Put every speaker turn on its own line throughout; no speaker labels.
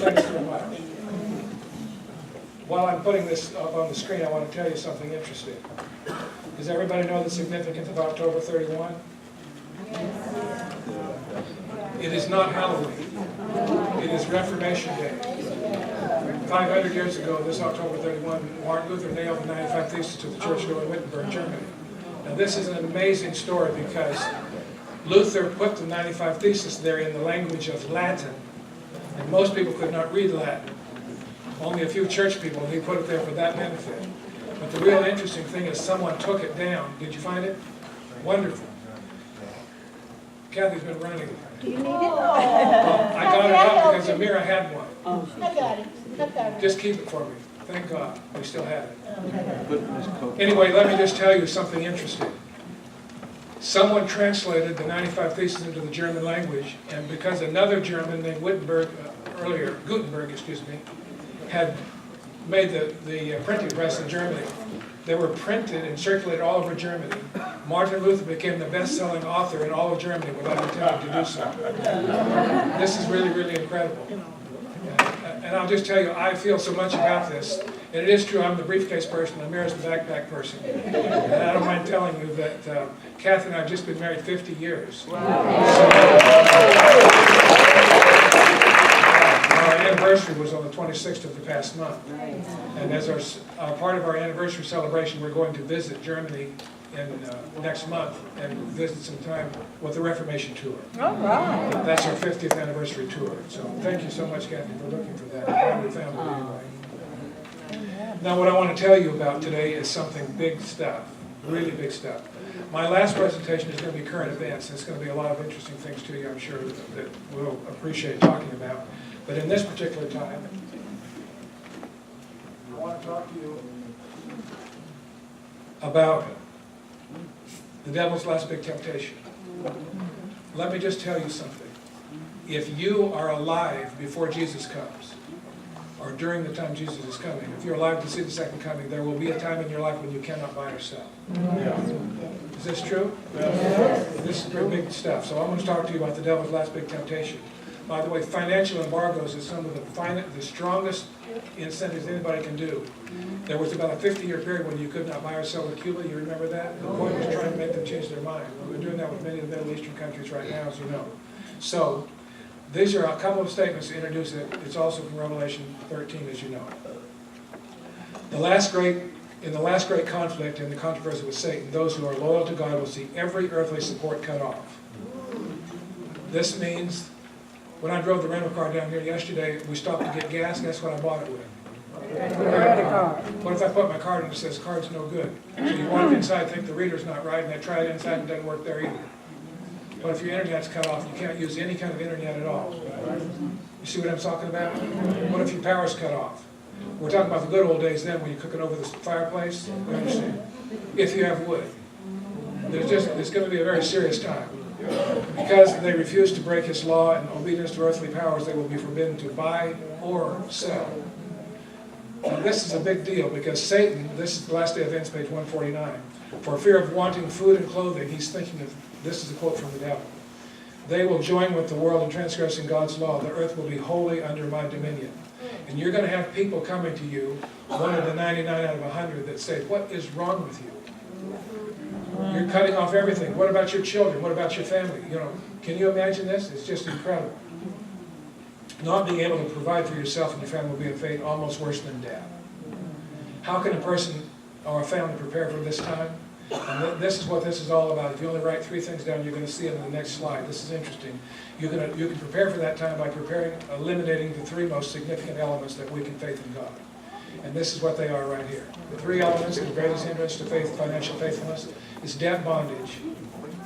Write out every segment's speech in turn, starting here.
Thanks very much. While I'm putting this up on the screen, I want to tell you something interesting. Does everybody know the significance of October 31? It is not Halloween. It is Reformation Day. 500 years ago, this October 31, Martin Luther nailed the 95 Theses to the church door in Wittenberg, Germany. Now this is an amazing story because Luther put the 95 Theses there in the language of Latin, and most people could not read Latin. Only a few church people, and he put it there for that benefit. But the real interesting thing is someone took it down. Did you find it? Wonderful. Kathy's been running.
Do you need it?
I got it out because Amira had one.
I got it. I got it.
Just keep it for me. Thank God we still have it. Anyway, let me just tell you something interesting. Someone translated the 95 Theses into the German language, and because another German named Gutenberg, had made the printing press in Germany, they were printed and circulated all over Germany. Martin Luther became the best-selling author in all of Germany without attempting to do so. This is really, really incredible. And I'll just tell you, I feel so much about this. And it is true, I'm the briefcase person, Amira's the backpack person. And I don't mind telling you that Kathy and I have just been married 50 years. Our anniversary was on the 26th of the past month. And as our part of our anniversary celebration, we're going to visit Germany in next month and visit some time with the Reformation Tour.
All right.
That's our 50th anniversary tour. So thank you so much, Kathy, for looking for that. I'm your family anyway. Now what I want to tell you about today is something big stuff, really big stuff. My last presentation is going to be current events. There's going to be a lot of interesting things to you, I'm sure, that we'll appreciate talking about. But in this particular time, I want to talk to you about the devil's last big temptation. Let me just tell you something. If you are alive before Jesus comes, or during the time Jesus is coming, if you're alive to see the second coming, there will be a time in your life when you cannot buy or sell. Is this true? Yes. This is pretty big stuff. So I'm going to talk to you about the devil's last big temptation. By the way, financial embargoes is some of the strongest incentives anybody can do. There was about a 50-year period when you could not buy or sell to Cuba. You remember that? The point was trying to make them change their mind. We're doing that with many of the Middle Eastern countries right now, as you know. So these are a couple of statements to introduce it. It's also from Revelation 13, as you know. In the last great conflict and the controversy with Satan, those who are loyal to God will see every earthly support cut off. This means, when I drove the rental car down here yesterday, we stopped to get gas. Guess what I bought it with?
Credit card.
What if I put my card in and it says card's no good? So you walk inside, think the reader's not right, and I try it inside and it doesn't work there either. But if your internet's cut off, you can't use any kind of internet at all. You see what I'm talking about? What if your power's cut off? We're talking about the good old days then when you're cooking over the fireplace. You understand? If you have wood. There's going to be a very serious time. Because they refuse to break his law and obedience to earthly powers, they will be forbidden to buy or sell. Now, this is a big deal because Satan, this is the last day of events, page 149, for fear of wanting food and clothing, he's thinking of, this is a quote from the devil, they will join with the world in transgressing God's law. The earth will be wholly under my dominion. And you're going to have people coming to you, one of the 99 out of 100, that say, what is wrong with you? You're cutting off everything. What about your children? What about your family? You know, can you imagine this? It's just incredible. Not being able to provide for yourself and your family will be a fate almost worse than death. How can a person or a family prepare for this time? And this is what this is all about. If you only write 3 things down, you're going to see it in the next slide. This is interesting. You can prepare for that time by eliminating the 3 most significant elements that weaken faith in God. And this is what they are right here. The 3 elements, the greatest hindrance to faith, financial faithfulness, is debt bondage,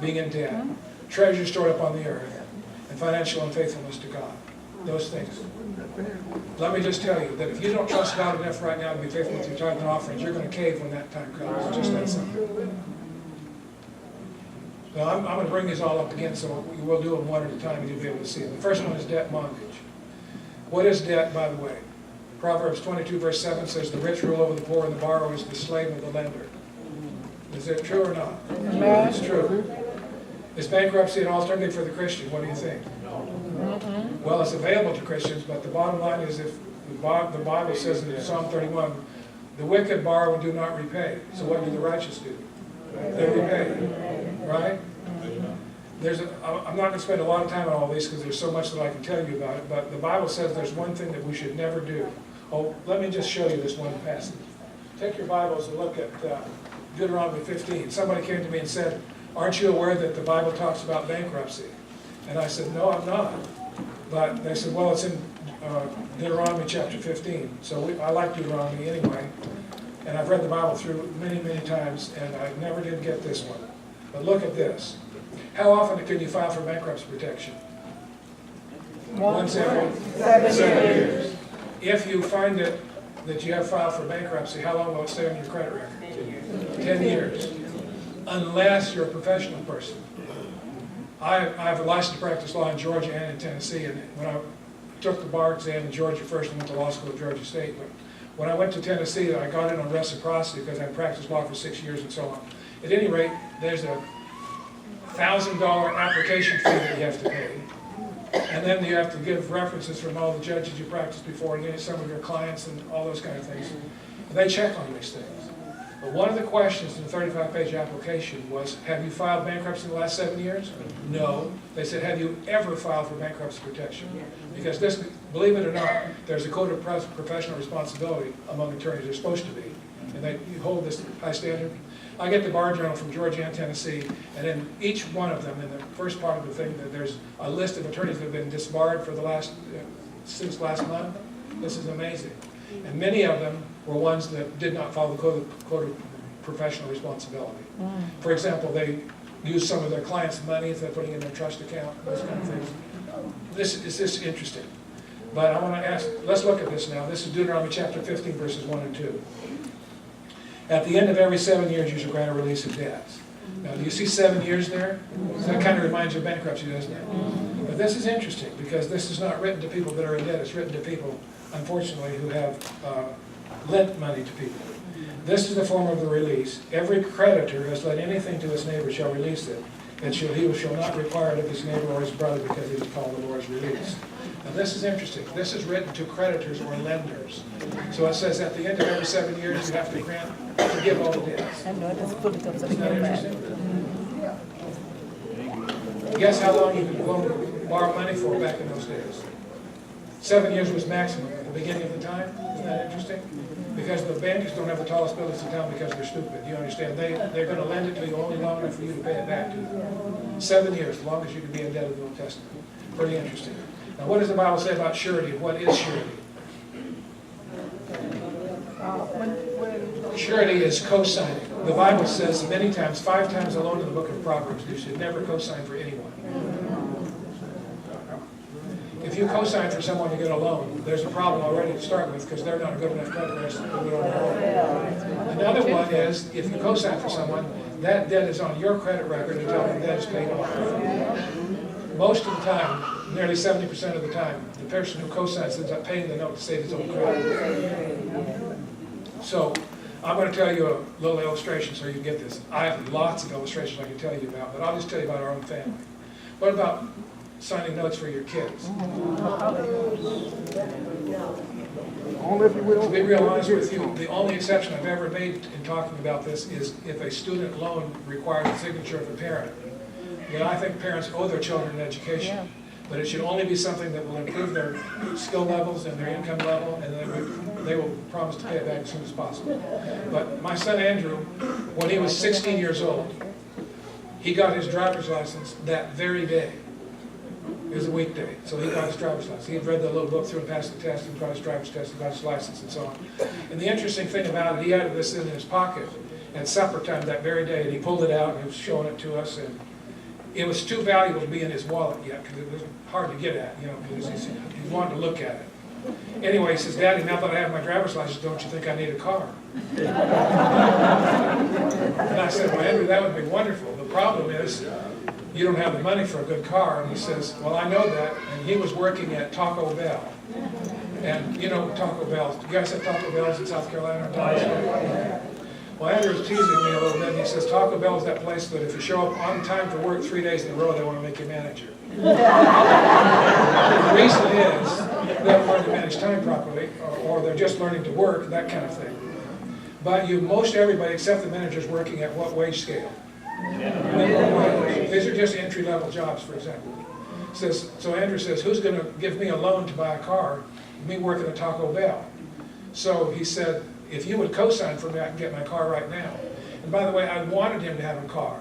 being in debt, treasure stored up on the earth, and financial unfaithfulness to God. Those things. Let me just tell you that if you don't trust God enough right now to be faithful with your tithe and offerings, you're going to cave when that time comes. It's just that simple. Now, I'm going to bring these all up again, so we'll do them one at a time and you'll be able to see them. The first one is debt bondage. What is debt, by the way? Proverbs 22, verse 7 says, the rich rule over the poor and the borrower is the slave of the lender. Is it true or not? It's true. Is bankruptcy an alternative for the Christian? What do you think? Well, it's available to Christians, but the bottom line is if the Bible says in Psalm 31, the wicked borrow and do not repay. So what do the righteous do? They repay, right? I'm not going to spend a lot of time on all these because there's so much that I can tell you about it, but the Bible says there's one thing that we should never do. Oh, let me just show you this one passage. Take your Bibles and look at Deuteronomy 15. Somebody came to me and said, aren't you aware that the Bible talks about bankruptcy? And I said, no, I'm not. But they said, well, it's in Deuteronomy chapter 15. So I like Deuteronomy anyway. And I've read the Bible through many, many times, and I never did get this one. But look at this. How often can you file for bankruptcy protection? Once every 7 years. If you find it that you have filed for bankruptcy, how long will it stay on your credit record? 10 years. Unless you're a professional person. I have a license to practice law in Georgia and in Tennessee, and when I took the bar exam in Georgia first and went to law school at Georgia State, but when I went to Tennessee, I got in on reciprocity because I practiced law for 6 years and so on. At any rate, there's a $1,000 application fee that you have to pay. And then you have to give references from all the judges you practiced before, and some of your clients and all those kind of things. And they check on these things. But one of the questions in the 35-page application was, have you filed bankruptcy in the last 7 years? No. They said, have you ever filed for bankruptcy protection? Because this, believe it or not, there's a code of professional responsibility among attorneys. They're supposed to be. And you hold this high standard. I get the bar journal from Georgia and Tennessee, and in each one of them, in the first part of the thing, there's a list of attorneys that have been disbarred for the since last month. This is amazing. And many of them were ones that did not follow the code of professional responsibility. For example, they used some of their clients' money if they're putting in their trust account, those kind of things. This is interesting. But I want to ask, let's look at this now. This is Deuteronomy chapter 15, verses 1 and 2. At the end of every 7 years, you shall grant a release of debts. Now, do you see 7 years there? That kind of reminds you of bankruptcy, doesn't it? But this is interesting because this is not written to people that are in debt. It's written to people, unfortunately, who have lent money to people. This is the form of the release. Every creditor who has lent anything to his neighbor shall release it, and he shall not require it of his neighbor or his brother because it is called the Lord's release. Now this is interesting. This is written to creditors or lenders. So it says at the end of every 7 years you have to forgive all the debts.
I know that's put it up so
Isn't that interesting? Guess how long you could borrow money for back in those days? 7 years was maximum at the beginning of the time. Isn't that interesting? Because the bankers don't have the tallest buildings in town because they're stupid. You understand? They're going to lend it to you only long enough for you to pay it back to them. 7 years, as long as you can be in debt of the Old Testament. Pretty interesting. Now, what does the Bible say about surety? What is surety? Surety is co-signing. The Bible says many times, 5 times alone in the book of Proverbs, you should never co-sign for anyone. If you co-sign for someone to get a loan, there's a problem already to start with because they're not a good enough creditor to do it on their own. Another one is, if you co-sign for someone, that debt is on your credit record until the debt is paid off. Most of the time, nearly 70% of the time, the person who co-signs ends up paying the note to save his own credit. So, I'm going to tell you a little illustration so you can get this. I have lots of illustrations I can tell you about, but I'll just tell you about our own family. What about signing notes for your kids? To be real honest with you, the only exception I've ever made in talking about this is if a student loan requires the signature of a parent. Then I think parents owe their children an education, but it should only be something that will improve their skill levels and their income level, and they will promise to pay it back as soon as possible. But my son Andrew, when he was 16 years old, he got his driver's license that very day. It was a weekday, so he got his driver's license. He had read the little book through and passed the test, and got his driver's test, and got his license, and so on. And the interesting thing about it, he had this in his pocket at supper time that very day, and he pulled it out, and he was showing it to us, and it was too valuable to be in his wallet yet, because it was hard to get at, because he wanted to look at it. Anyway, he says, Daddy, now that I have my driver's license, don't you think I need a car? And I said, well, Andrew, that would be wonderful. The problem is, you don't have the money for a good car. And he says, well, I know that. And he was working at Taco Bell. And you know Taco Bell. You guys have Taco Bells in South Carolina? Well, Andrew was teasing me a little bit, and he says Taco Bell is that place that if you show up on time for work 3 days in a row, they want to make you manager. The reason is they haven't learned to manage time properly, or they're just learning to work, that kind of thing. But most everybody except the managers working at what wage scale? Minimum wage. These are just entry-level jobs, for example. So Andrew says, who's going to give me a loan to buy a car? Me working at Taco Bell. So he said, if you would co-sign for me, I can get my car right now. And by the way, I wanted him to have a car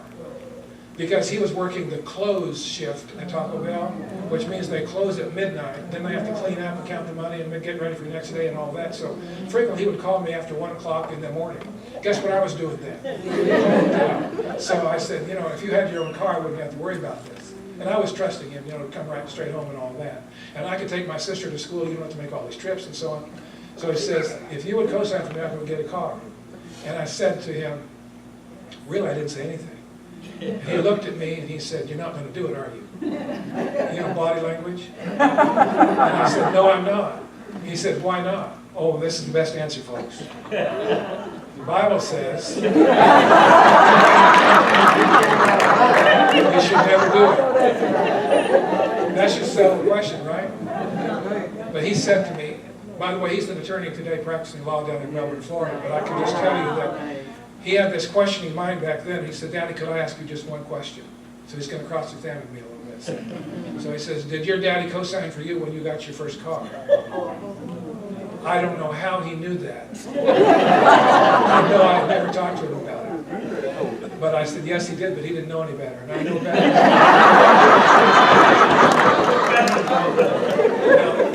because he was working the close shift at Taco Bell, which means they close at midnight. Then they have to clean up and count the money and get ready for the next day and all that. So frequently he would call me after 1 o'clock in the morning. Guess what I was doing then? So I said, if you had your own car, I wouldn't have to worry about this. And I was trusting him, to come right straight home and all that. And I could take my sister to school, you don't have to make all these trips and so on. So he says, if you would co-sign for me, I'm going to get a car. And I said to him, really, I didn't say anything. And he looked at me and he said, you're not going to do it, are you? Body language. And I said, no, I'm not. He said, why not? Oh, this is the best answer, folks. The Bible says you should never do it. That should settle the question, right? But he said to me, by the way, he's an attorney today practicing law down in Melbourne, Florida, but I can just tell you that he had this questioning mind back then. He said, Daddy, could I ask you just one question? So he's going to cross-examine me a little bit. So he says, did your daddy co-sign for you when you got your first car? I don't know how he knew that. I know I've never talked to him about it. But I said, yes, he did, but he didn't know any better. And I know better. Now,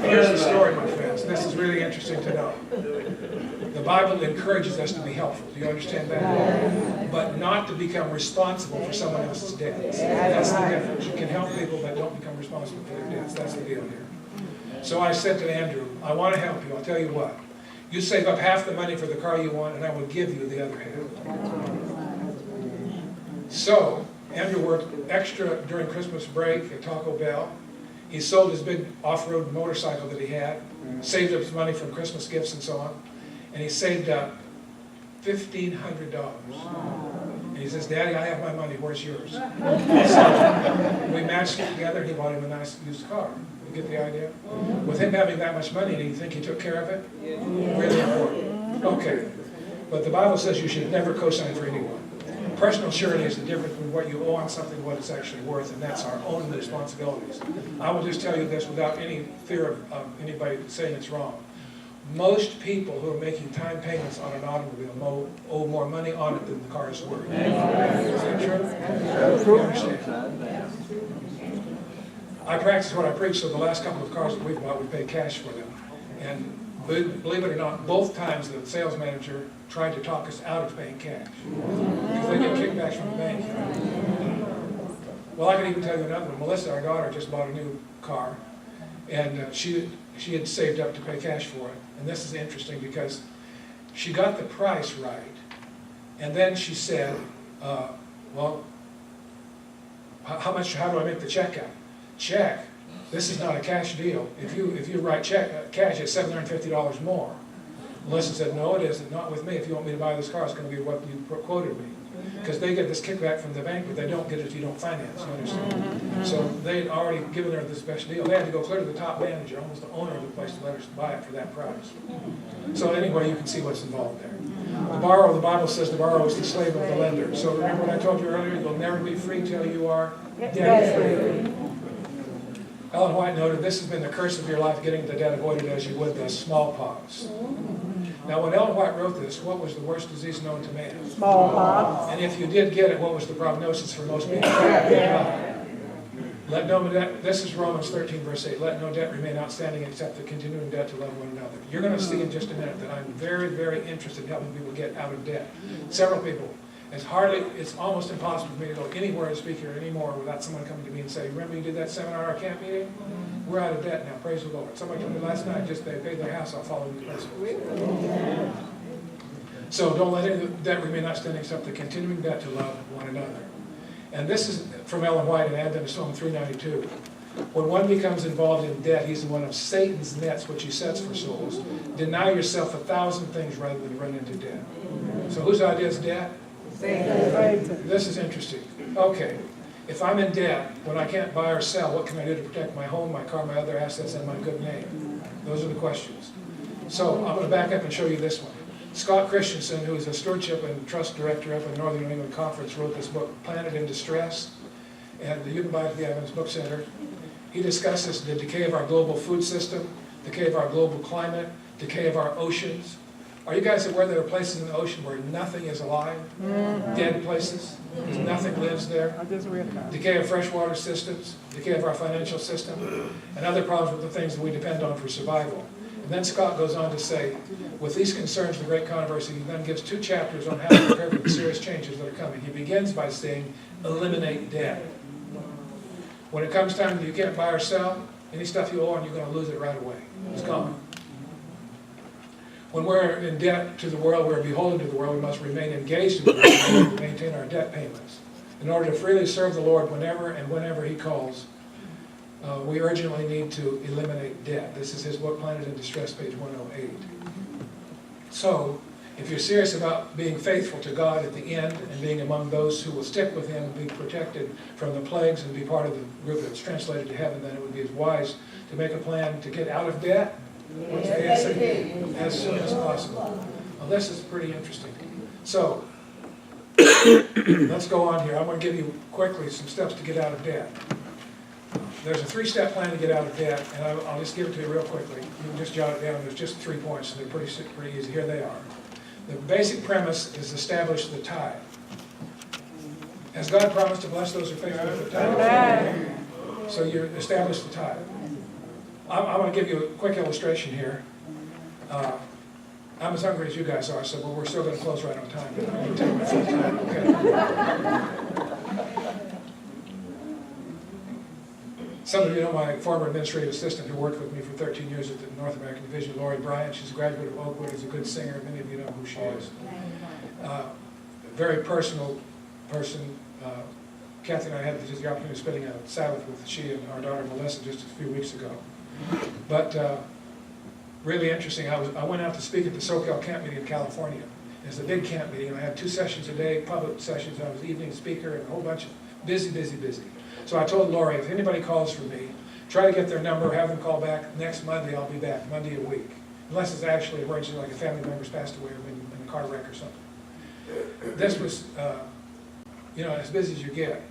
here's the story, my friends. This is really interesting to know. The Bible encourages us to be helpful. Do you understand that? But not to become responsible for someone else's debts. That's the difference. You can help people, but don't become responsible for their debts. That's the deal here. So I said to Andrew, I want to help you. I'll tell you what. You save up half the money for the car you want, and I will give you the other half. So Andrew worked extra during Christmas break at Taco Bell. He sold his big off-road motorcycle that he had, saved up his money from Christmas gifts and so on, and he saved up $1,500. And he says, Daddy, I have my money, where's yours? So we matched it together, and he bought him a nice used car. You get the idea? With him having that much money, do you think he took care of it? Really important. Okay. But the Bible says you should never co-sign for anyone. Personal surety is the difference between what you owe on something and what it's actually worth, and that's our own responsibilities. I will just tell you this without any fear of anybody saying it's wrong. Most people who are making time payments on an automobile owe more money on it than the car is worth. Is that true? You understand? I practice what I preach, so the last couple of cars that we've bought, we paid cash for them. And believe it or not, both times the sales manager tried to talk us out of paying cash. Because they get kickbacks from the bank. Well, I can even tell you another one. Melissa, our daughter, just bought a new car. And she had saved up to pay cash for it. And this is interesting because she got the price right. And then she said, well, how do I make the check out? Check? This is not a cash deal. If you write cash, it's $750 more. Melissa said, no, it isn't. Not with me. If you want me to buy this car, it's going to be what you quoted me. Because they get this kickback from the bank, but they don't get it if you don't finance. You understand? So they'd already given her this special deal. They had to go clear to the top manager, almost the owner of the place, to let her buy it for that price. So anyway, you can see what's involved there. The borrower, the Bible says the borrower is the slave of the lender. So remember what I told you earlier? You'll never be free till you are debt-free. Ellen White noted, this has been the curse of your life, getting the debt avoided as you would the smallpox. Now, when Ellen White wrote this, what was the worst disease known to man?
Smallpox.
And if you did get it, what was the prognosis for most people? Let no debt, this is Romans 13, verse 8. Let no debt remain outstanding except the continuing debt to love one another. You're going to see in just a minute that I'm very, very interested in helping people get out of debt. Several people. It's almost impossible for me to go anywhere and speak here anymore without someone coming to me and saying, remember you did that seminar at our camp meeting? We're out of debt now, praise the Lord. Somebody told me last night, just they paid their house off following the principles. So don't let any debt remain outstanding except the continuing debt to love one another. And this is from Ellen White in Adventist Home 392. When one becomes involved in debt, he's in one of Satan's nets, which he sets for souls. Deny yourself 1,000 things rather than run into debt. So whose idea is debt?
Satan.
This is interesting. Okay, if I'm in debt, when I can't buy or sell, what can I do to protect my home, my car, my other assets, and my good name? Those are the questions. So I'm going to back up and show you this one. Scott Christensen, who is a stewardship and trust director up in the Northern New England Conference, wrote this book, Planet in Distress, and you can buy it at the Evans Book Center. He discusses the decay of our global food system, decay of our global climate, decay of our oceans. Are you guys aware there are places in the ocean where nothing is alive? Dead places? Nothing lives there.
I just read about it.
Decay of freshwater systems, decay of our financial system, and other problems with the things that we depend on for survival. And then Scott goes on to say, with these concerns, the great controversy, he then gives 2 chapters on how to prepare for the serious changes that are coming. He begins by saying, eliminate debt. When it comes time that you can't buy or sell, any stuff you owe on, you're going to lose it right away. It's gone. When we're in debt to the world, we're beholden to the world, we must remain engaged in the world to maintain our debt payments. In order to freely serve the Lord whenever He calls, we urgently need to eliminate debt. This is his book, Planet in Distress, page 108. So, if you're serious about being faithful to God at the end and being among those who will stick with Him and be protected from the plagues and be part of the group that's translated to heaven, then it would be wise to make a plan to get out of debt ASAP, as soon as possible. Well, this is pretty interesting. So, let's go on here. I'm going to give you quickly some steps to get out of debt. There's a 3-step plan to get out of debt, and I'll just give it to you real quickly. You can just jot it down. There's just 3 points, and they're pretty easy. Here they are. The basic premise is establish the tithe. Has God promised to bless those who are faithful with the tithe? So you establish the tithe. I'm going to give you a quick illustration here. I'm as hungry as you guys are, so we're still going to close right on time. I'm going to take my full time. Okay. Some of you know my former administrative assistant who worked with me for 13 years at the North American Division, Lori Bryant. She's a graduate of Oakwood, is a good singer. Many of you know who she is. A very personal person. Kathy and I had the opportunity of spending a Sabbath with she and our daughter Melissa just a few weeks ago. But really interesting, I went out to speak at the SoCal camp meeting in California. It's a big camp meeting, and I had 2 sessions a day, public sessions. I was evening speaker and a whole bunch of busy. So I told Lori, if anybody calls for me, try to get their number, have them call back. Next Monday, I'll be back, Monday a week. Unless it's actually emergency, like a family member's passed away or been in a car wreck or something. This was, as busy as you get.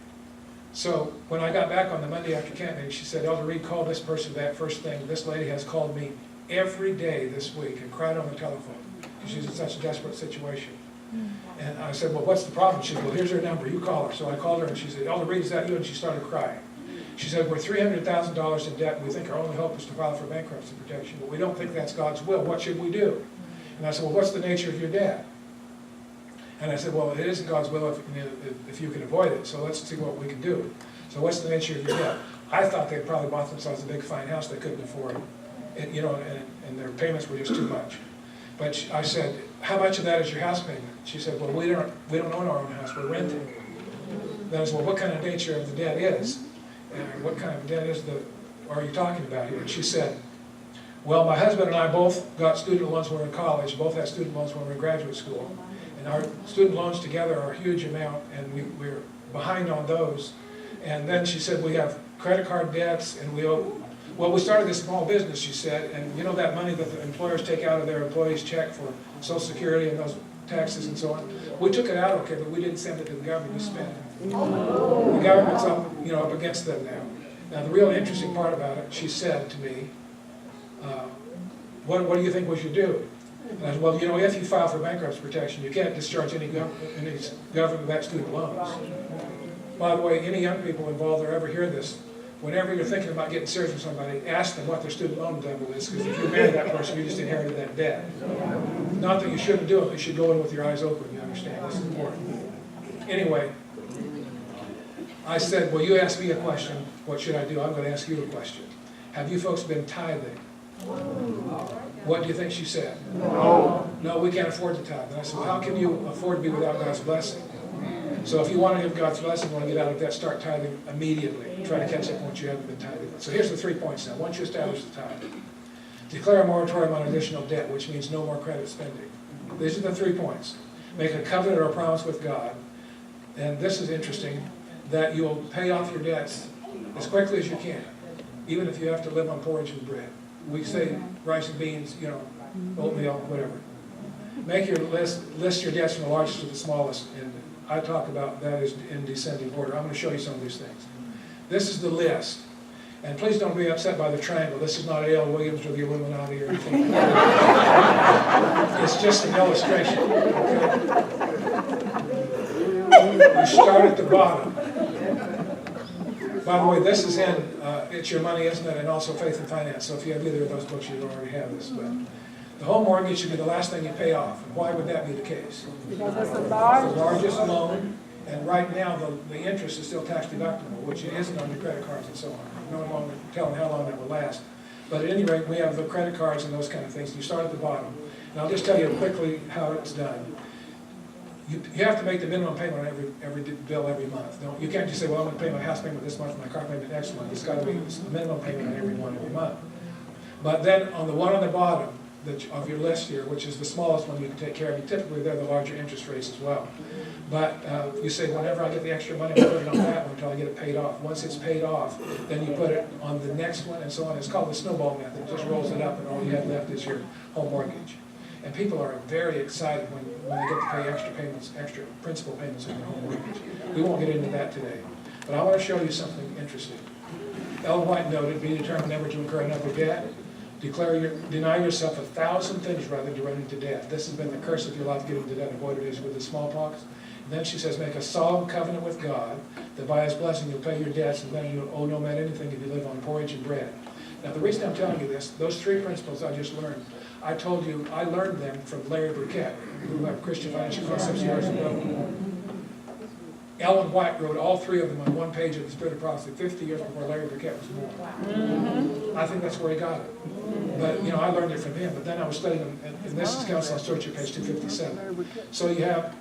So when I got back on the Monday after camp meeting, she said, Elder Reid, call this person back first thing. This lady has called me every day this week and cried on the telephone because she's in such a desperate situation. And I said, well, what's the problem? She said, well, here's her number. You call her. So I called her, and she said, Elder Reid, is that you? And she started crying. She said, we're $300,000 in debt, and we think our only hope is to file for bankruptcy protection, but we don't think that's God's will. What should we do? And I said, well, what's the nature of your debt? And I said, well, it isn't God's will if you can avoid it, so let's see what we can do. So what's the nature of your debt? I thought they'd probably bought themselves a big fine house they couldn't afford, and their payments were just too much. But I said, how much of that is your house payment? She said, well, we don't own our own house, we're renting. Then I said, well, what kind of nature of the debt is? And what kind of debt are you talking about here? And she said, well, my husband and I both got student loans when we were in college, both had student loans when we were in graduate school. And our student loans together are a huge amount, and we're behind on those. And then she said, we have credit card debts, and we owe. Well, we started this small business, she said, and you know that money that the employers take out of their employees' check for Social Security and those taxes and so on? We took it out, okay, but we didn't send it to the government, we spent it. The government's up against them now. Now, the real interesting part about it, she said to me, what do you think we should do? And I said, well, if you file for bankruptcy protection, you can't discharge any government-backed student loans. By the way, any young people involved or ever hear this, whenever you're thinking about getting serious with somebody, ask them what their student loan debt is, because if you marry that person, you just inherited that debt. Not that you shouldn't do it, you should go in with your eyes open, you understand, this is important. Anyway, I said, well, you asked me a question, what should I do? I'm going to ask you a question. Have you folks been tithing? What do you think she said? No, we can't afford to tithe. And I said, well, how can you afford to be without God's blessing? So if you want to give God's blessing, want to get out of debt, start tithing immediately. Try to catch up once you haven't been tithing. So here's the 3 points now. Once you establish the tithe, declare a moratorium on additional debt, which means no more credit spending. These are the 3 points. Make a covenant or a promise with God, and this is interesting, that you'll pay off your debts as quickly as you can, even if you have to live on porridge and bread. We say rice and beans, oatmeal, whatever. Make your list your debts from the largest to the smallest, and I talk about that is in descending order. I'm going to show you some of these things. This is the list. And please don't be upset by the triangle. This is not A.L. Williams or the Illuminati or anything. It's just an illustration. Okay? You start at the bottom. By the way, this is in It's Your Money, Isn't It? And also Faith and Finance. So if you have either of those books, you already have this. But the home mortgage should be the last thing you pay off. And why would that be the case?
Because it's the
The largest loan. And right now, the interest is still tax deductible, which it isn't on your credit cards and so on. No longer telling how long that will last. But at any rate, we have the credit cards and those kind of things. You start at the bottom. And I'll just tell you quickly how it's done. You have to make the minimum payment on every bill every month. You can't just say, well, I'm going to pay my house payment this month, my car payment next month. It's got to be the minimum payment on every one every month. But then on the one on the bottom of your list here, which is the smallest one you can take care of, typically they're the larger interest rates as well. But you say, whenever I get the extra money, I'll put it on that one until I get it paid off. Once it's paid off, then you put it on the next one and so on. It's called the snowball method. It just rolls it up and all you have left is your home mortgage. And people are very excited when they get to pay extra principal payments on their home mortgage. We won't get into that today. But I want to show you something interesting. Ellen White noted, be determined never to incur another debt. Deny yourself 1,000 things rather than run into debt. This has been the curse of your life, getting into debt, and avoid it is with the smallpox. And then she says, make a solemn covenant with God that by His blessing you'll pay your debts, and then you'll owe no man anything if you live on porridge and bread. Now the reason I'm telling you this, those 3 principles I just learned, I told you I learned them from Larry Burkett, who had Christian Financial Concepts years ago. Ellen White wrote all 3 of them on one page of the Spirit of Prophecy 50 years before Larry Burkett was born. I think that's where he got it. But, I learned it from him. But then I was studying, and this is Counsel on Stewardship, page 257. So you have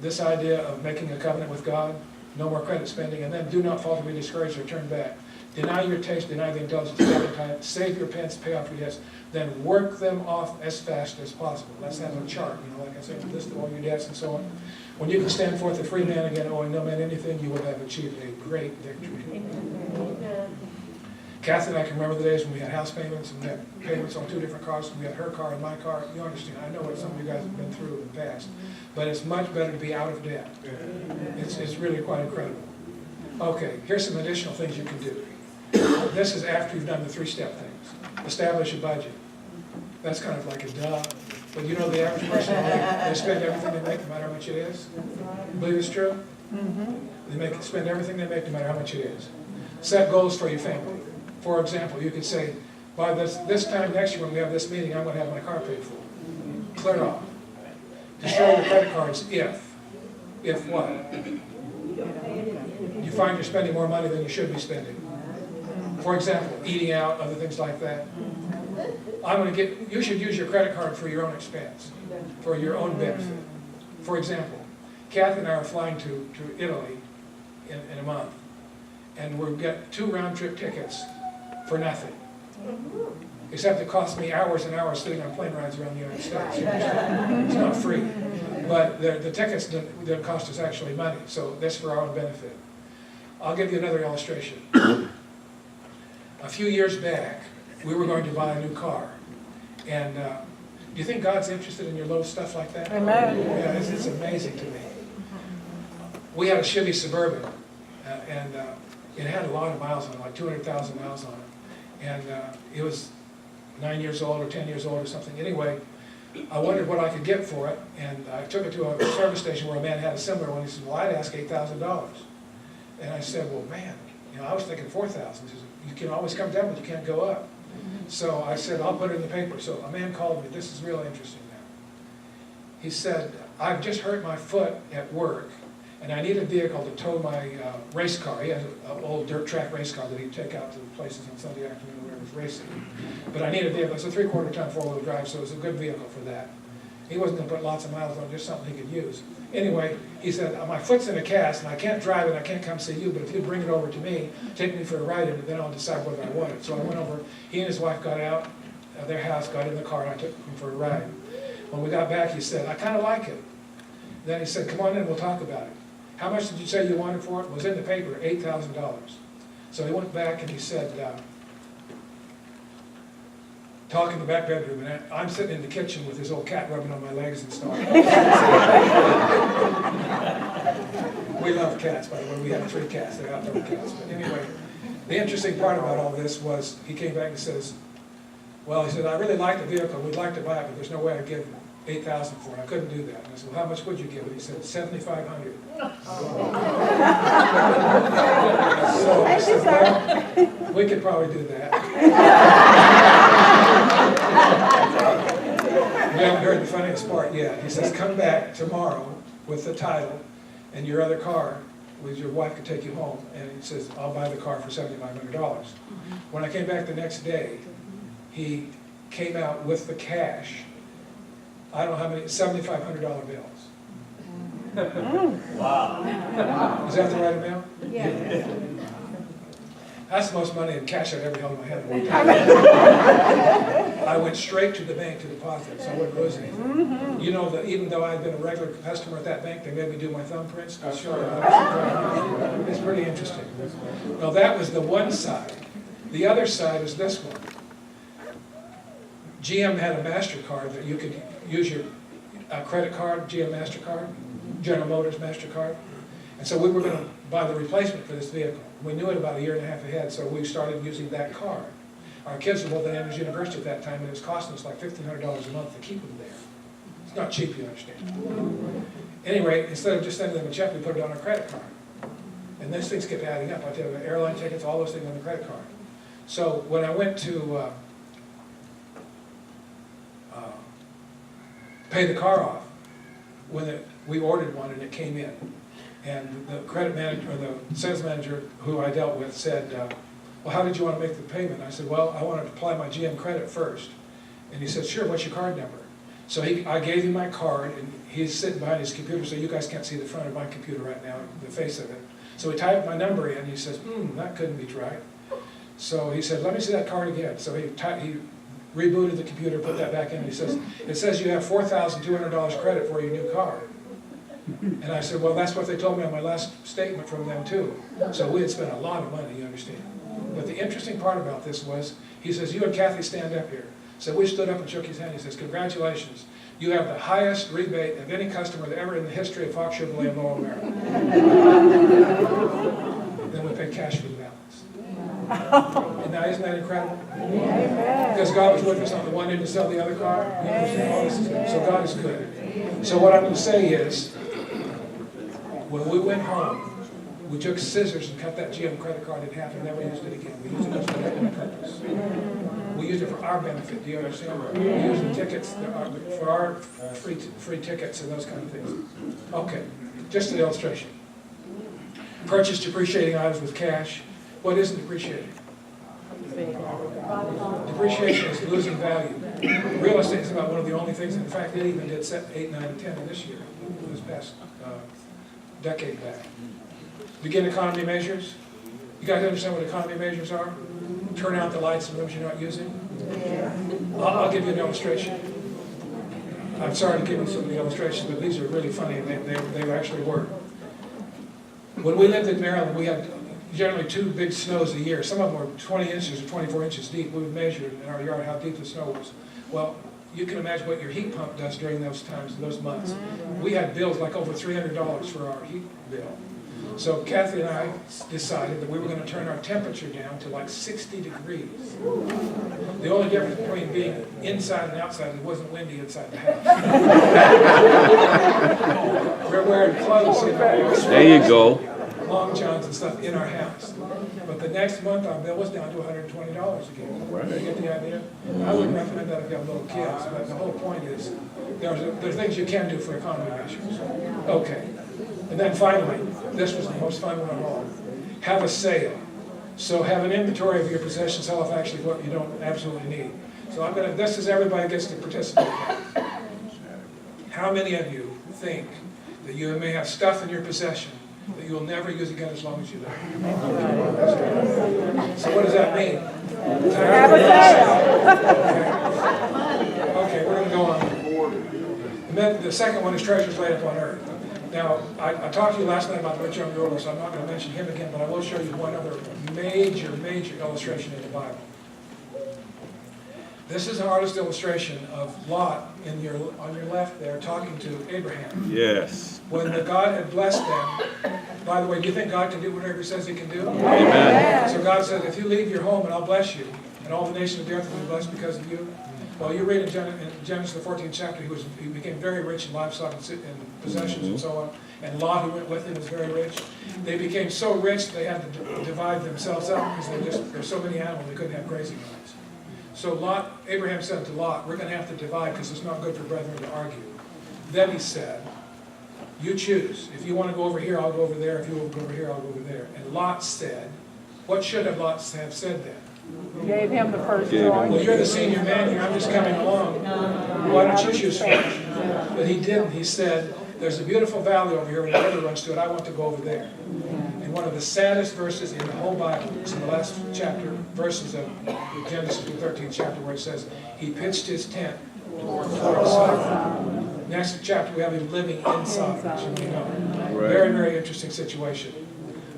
this idea of making a covenant with God, no more credit spending, and then do not fall to be discouraged or turn back. Deny your taste, deny the indulgence of appetite, save your pence, pay off your debts, then work them off as fast as possible. Let's have a chart, like I said, list all your debts and so on. When you can stand forth a free man again, owing no man anything, you will have achieved a great victory. Kathy and I can remember the days when we had house payments and we had payments on 2 different cars. We had her car and my car. You understand, I know what some of you guys have been through in the past. But it's much better to be out of debt. It's really quite incredible. Okay, here's some additional things you can do. This is after you've done the 3-step things. Establish a budget. That's kind of like a duh. But the average person, they spend everything they make no matter how much it is. You believe it's true? They spend everything they make no matter how much it is. Set goals for your family. For example, you could say, by this time next year when we have this meeting, I'm going to have my car paid for. Clear it off. Destroy your credit cards if what? You find you're spending more money than you should be spending. For example, eating out, other things like that. You should use your credit card for your own expense, for your own benefit. For example, Kathy and I are flying to Italy in a month, and we'll get 2 round-trip tickets for nothing. Except it costs me hours and hours sitting on plane rides around the United States. It's not free. But the tickets don't cost us actually money, so that's for our own benefit. I'll give you another illustration. A few years back, we were going to buy a new car. And do you think God's interested in your little stuff like that?
Amen.
Yeah, it's amazing to me. We had a Chevy Suburban, and it had a lot of miles on it, like 200,000 miles on it. And it was 9 years old or 10 years old or something. Anyway, I wondered what I could get for it, and I took it to a service station where a man had a similar one. He said, well, I'd ask $8,000. And I said, well, man, I was thinking $4,000. He said, you can always come down, but you can't go up. So I said, I'll put it in the paper. So a man called me. This is real interesting now. He said, I've just hurt my foot at work, and I need a vehicle to tow my race car. He has an old dirt track race car that he'd take out to places on Sunday afternoon where he was racing. But I need a vehicle. It's a 3/4 ton 4-wheel drive, so it's a good vehicle for that. He wasn't gonna put lots of miles on, just something he could use. Anyway, he said, my foot's in a cast and I can't drive it, I can't come see you, but if you bring it over to me, take me for a ride in it, then I'll decide whether I want it. So I went over, he and his wife got out of their house, got in the car, and I took him for a ride. When we got back, he said, I kind of like it. Then he said, come on in, we'll talk about it. How much did you say you wanted for it? It was in the paper, $8,000. So he went back and he said, talk in the back bedroom, and I'm sitting in the kitchen with his old cat rubbing on my legs and stuff. We love cats, by the way. We have 3 cats. They're outdoor cats. But anyway, the interesting part about all this was he came back and says, well, he said, I really like the vehicle. We'd like to buy it, but there's no way I'd give $8,000 for it. I couldn't do that. And I said, well, how much would you give it? He said, $7,500. So I said, well, we could probably do that. We haven't heard the funniest part yet. He says, come back tomorrow with the title and your other car, with your wife could take you home. And he says, I'll buy the car for $7,500. When I came back the next day, he came out with the cash. I don't know how many, $7,500 bills. Wow. Is that the right amount?
Yeah.
That's the most money in cash I've ever held in my hand. I went straight to the bank to deposit, so I wouldn't lose anything. You know that even though I'd been a regular customer at that bank, they made me do my thumbprints. It's pretty interesting. Well, that was the one side. The other side is this one. GM had a MasterCard that you could use your credit card, GM MasterCard, General Motors MasterCard. And so we were going to buy the replacement for this vehicle. We knew it about a year and a half ahead, so we started using that card. Our kids were both at Andrews University at that time, and it was costing us like $1,500 a month to keep them there. It's not cheap, you understand. Anyway, instead of just sending them a check, we put it on our credit card. And those things kept adding up. I tell you, airline tickets, all those things on the credit card. So when I went to pay the car off, we ordered one and it came in. And the credit manager, or the sales manager who I dealt with said, well, how did you want to make the payment? I said, well, I want to apply my GM credit first. And he said, sure, what's your card number? So I gave him my card, and he's sitting behind his computer, so you guys can't see the front of my computer right now, the face of it. So he typed my number in, and he says, that couldn't be right. So he said, let me see that card again. So he rebooted the computer, put that back in, and he says, it says you have $4,200 credit for your new car. And I said, well, that's what they told me on my last statement from them too. So we had spent a lot of money, you understand. But the interesting part about this was, he says, you and Kathy stand up here. So we stood up and shook his hand. He says, congratulations. You have the highest rebate of any customer ever in the history of Fox Chevrolet in Lower America. Then we paid cash for the balance. And now, isn't that incredible? Amen. Because God was with us on the one end to sell the other car. So God is good. So what I'm going to say is, when we went home, we took scissors and cut that GM credit card in half and never used it again. We used it just for that one purpose. We used it for our benefit, do you understand? We used the tickets for our free tickets and those kind of things. Okay, just an illustration. Purchase depreciating items with cash. What isn't depreciating? Depreciation is losing value. Real estate is about one of the only things, in fact, it even did 8, 9, and 10 this year, this past decade back. Begin economy measures. You guys understand what economy measures are? Turn out the lights in rooms you're not using. I'll give you an illustration. I'm sorry to give you some of the illustrations, but these are really funny, and they actually work. When we lived in Maryland, we had generally 2 big snows a year. Some of them were 20 inches or 24 inches deep. We would measure in our yard how deep the snow was. Well, you can imagine what your heat pump does during those times, those months. We had bills like over $300 for our heat bill. So Kathy and I decided that we were going to turn our temperature down to like 60 degrees. The only difference between being inside and outside, it wasn't windy inside the house. We're wearing clothes in our house.
There you go.
Long johns and stuff in our house. But the next month our bill was down to $120 again. You get the idea? I wouldn't recommend that if you have little kids, but the whole point is there's things you can do for economy measures. Okay. And then finally, this was the most fun one of all. Have a sale. So have an inventory of your possessions, sell off actually what you don't absolutely need. So this is everybody gets to participate. How many of you think that you may have stuff in your possession that you will never use again as long as you live? So what does that mean?
Have a
Okay, we're going to go on. And then the second one is treasures laid up on earth. Now, I talked to you last night about the rich young ruler, so I'm not going to mention him again, but I will show you one other major illustration in the Bible. This is an artist illustration of Lot on your left there talking to Abraham.
Yes.
When God had blessed them, by the way, do you think God can do whatever he says he can do?
Amen.
So God said, if you leave your home and I'll bless you, and all the nations of the earth will be blessed because of you. Well, you read in Genesis the 14th chapter, he became very rich in livestock and possessions and so on. And Lot, who went with him, was very rich. They became so rich they had to divide themselves up because there's so many animals they couldn't have grazing rights. So Abraham said to Lot, we're going to have to divide because it's not good for brethren to argue. Then he said, you choose. If you want to go over here, I'll go over there. If you want to go over here, I'll go over there. And Lot said, what should Lot have said then?
Gave him the first
Gave him
choice.
Well, you're the senior man here. I'm just coming along. Why don't you choose first? But he didn't. He said, there's a beautiful valley over here and the river runs to it. I want to go over there. And one of the saddest verses in the whole Bible is in the last verses of Genesis, the 13th chapter, where it says, he pitched his tent towards Sodom. Next chapter, we have him living in Sodom, as you know.
Right.
Very, very interesting situation.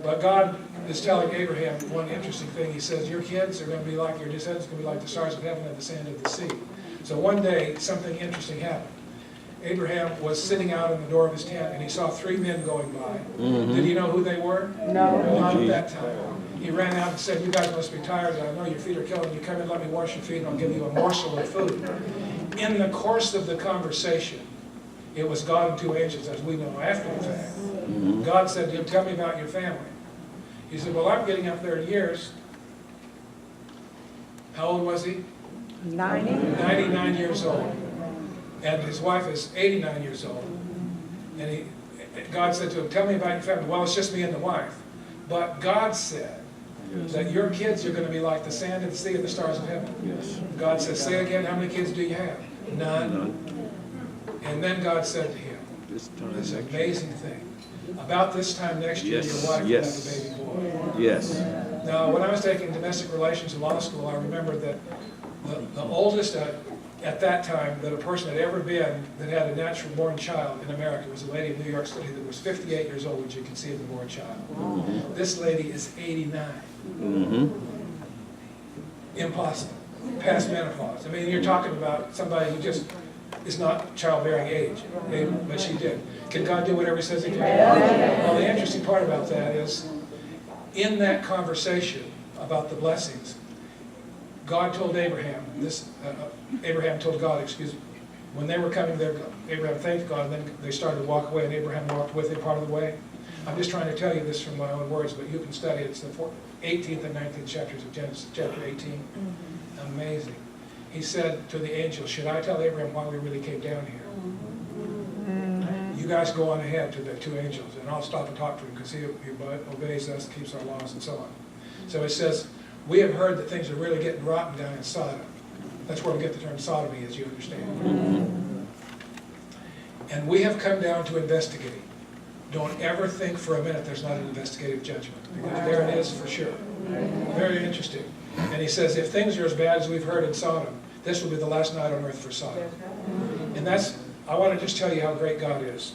But God is telling Abraham one interesting thing. He says, your kids are going to be like, your descendants are going to be like the stars of heaven and the sand of the sea. So one day, something interesting happened. Abraham was sitting out in the door of his tent, and he saw 3 men going by. Did he know who they were?
No.
Not at that time. He ran out and said, you guys must be tired. I know your feet are killing you. Come in, let me wash your feet, and I'll give you a morsel of food. In the course of the conversation, it was God and 2 angels, as we know after the fact. God said to him, tell me about your family. He said, well, I'm getting up there in years. How old was he?
90.
99 years old. And his wife is 89 years old. And God said to him, tell me about your family. Well, it's just me and the wife. But God said that your kids are going to be like the sand of the sea and the stars of heaven.
Yes.
God says, say again, how many kids do you have? None. And then God said to him,
This time
this
next
amazing thing. About this time next year,
Yes,
your wife will have a baby boy.
Yes.
Now, when I was taking domestic relations in law school, I remember that the oldest at that time that a person had ever been that had a natural born child in America was a lady in New York City that was 58 years old when she conceived the born child. This lady is 89. Impossible. Past menopause. I mean, you're talking about somebody who just is not childbearing age, but she did. Can God do whatever he says he can? Well, the interesting part about that is, in that conversation about the blessings, God told Abraham, Abraham told God, excuse me, when they were coming there, Abraham thanked God, and then they started to walk away, and Abraham walked with him part of the way. I'm just trying to tell you this from my own words, but you can study it. It's the 18th and 19th chapters of Genesis, chapter 18. Amazing. He said to the angel, should I tell Abraham why we really came down here? You guys go on ahead to the 2 angels, and I'll stop and talk to him because he obeys us, keeps our laws, and so on. So it says, we have heard that things are really getting rotten down in Sodom. That's where we get the term sodomy, as you understand. And we have come down to investigate. Don't ever think for a minute there's not an investigative judgment. Because there it is for sure. Very interesting. And he says, if things are as bad as we've heard in Sodom, this will be the last night on earth for Sodom. And I want to just tell you how great God is.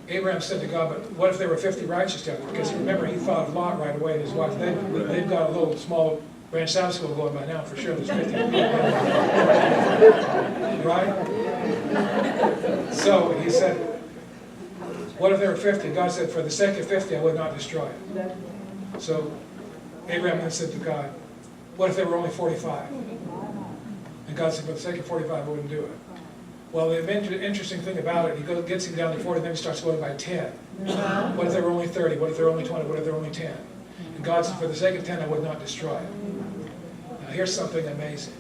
Abraham said to God, but what if there were 50 righteous down there? Because remember, he thought of Lot right away and his wife. They've got a little small branch Sabbath school going by now, for sure. There's 50. Right? So he said, what if there were 50? God said, for the sake of 50, I would not destroy it. So Abraham then said to God, what if there were only 45? And God said, for the sake of 45, I wouldn't do it. Well, the interesting thing about it, he gets him down to 40, then he starts going by 10. What if there were only 30? What if there were only 20? What if there were only 10? And God said, for the sake of 10, I would not destroy it. Now, here's something amazing.